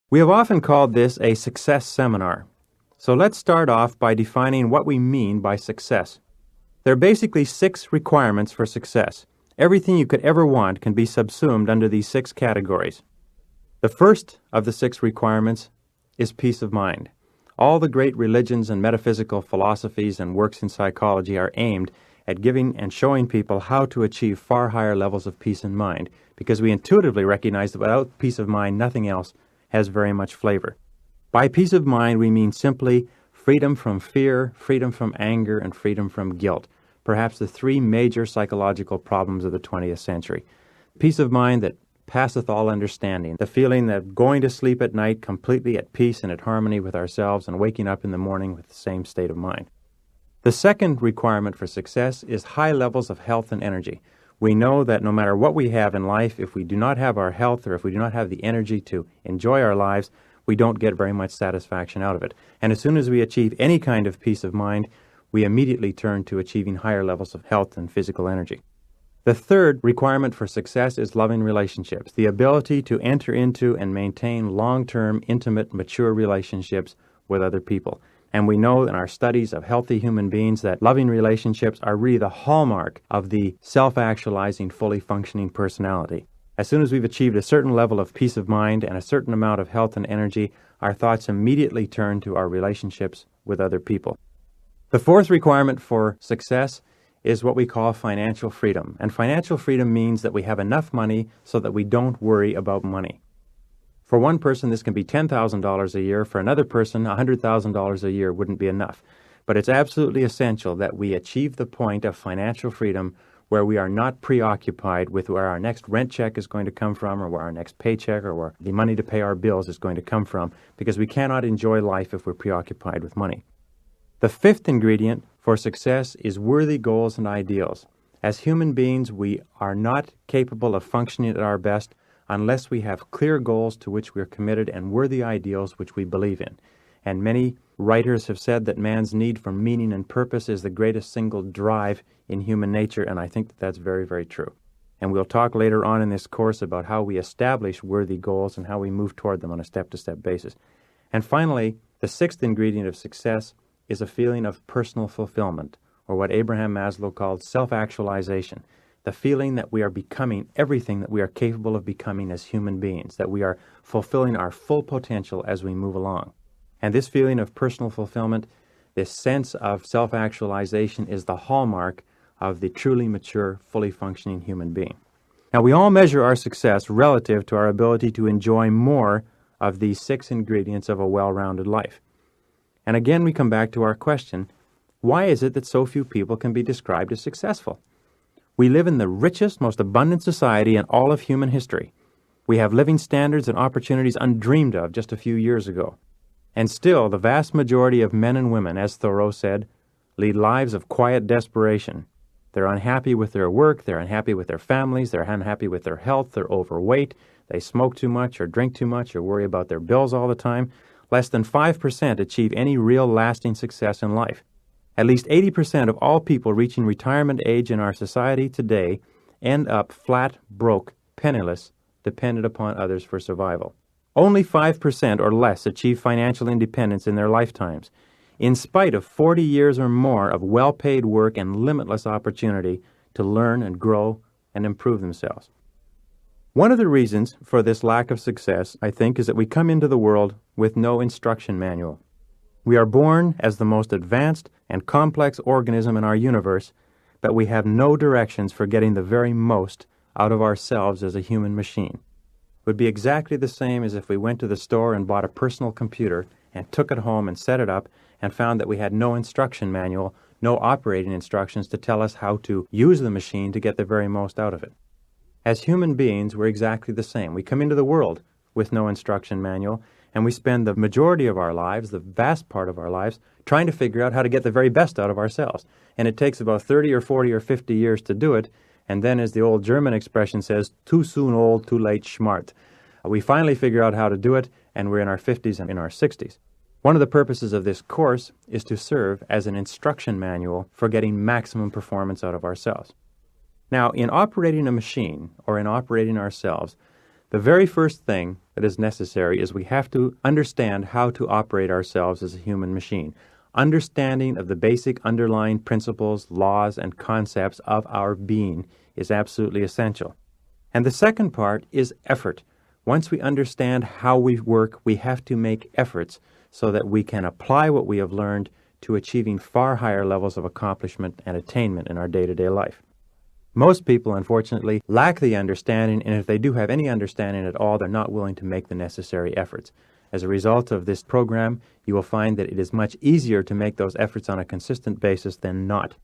We have often called this a success seminar. So let's start off by defining what we mean by success. There are basically 6 requirements for success. Everything you could ever want can be subsumed under these 6 categories. The first of the 6 requirements is peace of mind. All the great religions and metaphysical philosophies and works in psychology are aimed at giving and showing people how to achieve far higher levels of peace of mind, because we intuitively recognize that without peace of mind, nothing else has very much flavor. By peace of mind, we mean simply freedom from fear, freedom from anger, and freedom from guilt, perhaps the 3 major psychological problems of the 20th century. Peace of mind that passeth all understanding, the feeling that going to sleep at night completely at peace and at harmony with ourselves and waking up in the morning with the same state of mind. The second requirement for success is high levels of health and energy. We know that no matter what we have in life, if we do not have our health or if we do not have the energy to enjoy our lives, we don't get very much satisfaction out of it. And as soon as we achieve any kind of peace of mind, we immediately turn to achieving higher levels of health and physical energy. The third requirement for success is loving relationships, the ability to enter into and maintain long-term, intimate, mature relationships with other people. And we know in our studies of healthy human beings that loving relationships are really the hallmark of the self-actualizing, fully functioning personality. As soon as we've achieved a certain level of peace of mind and a certain amount of health and energy, our thoughts immediately turn to our relationships with other people. The fourth requirement for success is what we call financial freedom. And financial freedom means that we have enough money so that we don't worry about money. For one person, this can be $10,000 a year. For another person, $100,000 a year wouldn't be enough. But it's absolutely essential that we achieve the point of financial freedom where we are not preoccupied with where our next rent check is going to come from or where our next paycheck or where the money to pay our bills is going to come from, because we cannot enjoy life if we're preoccupied with money. The fifth ingredient for success is worthy goals and ideals. As human beings, we are not capable of functioning at our best unless we have clear goals to which we are committed and worthy ideals which we believe in. And many writers have said that man's need for meaning and purpose is the greatest single drive in human nature, and I think that that's very, very true. And we'll talk later on in this course about how we establish worthy goals and how we move toward them on a step-to-step basis. And finally, the sixth ingredient of success is a feeling of personal fulfillment, or what Abraham Maslow called self-actualization, the feeling that we are becoming everything that we are capable of becoming as human beings, that we are fulfilling our full potential as we move along. And this feeling of personal fulfillment, this sense of self-actualization, is the hallmark of the truly mature, fully functioning human being. Now, we all measure our success relative to our ability to enjoy more of these 6 ingredients of a well-rounded life. And again, we come back to our question, why is it that so few people can be described as successful? We live in the richest, most abundant society in all of human history. We have living standards and opportunities undreamed of just a few years ago. And still, the vast majority of men and women, as Thoreau said, lead lives of quiet desperation. They're unhappy with their work, they're unhappy with their families, they're unhappy with their health, they're overweight, they smoke too much or drink too much or worry about their bills all the time. Less than 5% achieve any real lasting success in life. At least 80% of all people reaching retirement age in our society today end up flat, broke, penniless, dependent upon others for survival. Only 5% or less achieve financial independence in their lifetimes, in spite of 40 years or more of well-paid work and limitless opportunity to learn and grow and improve themselves. One of the reasons for this lack of success, I think, is that we come into the world with no instruction manual. We are born as the most advanced and complex organism in our universe, but we have no directions for getting the very most out of ourselves as a human machine. It would be exactly the same as if we went to the store and bought a personal computer and took it home and set it up and found that we had no instruction manual, no operating instructions to tell us how to use the machine to get the very most out of it. As human beings, we're exactly the same. We come into the world with no instruction manual, and we spend the majority of our lives, the vast part of our lives, trying to figure out how to get the very best out of ourselves. And it takes about 30 or 40 or 50 years to do it, and then, as the old German expression says, too soon old, too late smart. We finally figure out how to do it, and we're in our 50s and in our 60s. One of the purposes of this course is to serve as an instruction manual for getting maximum performance out of ourselves. Now, in operating a machine, or in operating ourselves, The very first thing that is necessary is we have to understand how to operate ourselves as a human machine. Understanding of the basic underlying principles, laws, and concepts of our being is absolutely essential. And the second part is effort. Once we understand how we work, we have to make efforts so that we can apply what we have learned to achieving far higher levels of accomplishment and attainment in our day-to-day life. Most people, unfortunately, lack the understanding, and if they do have any understanding at all, they're not willing to make the necessary efforts. As a result of this program, you will find that it is much easier to make those efforts on a consistent basis than not.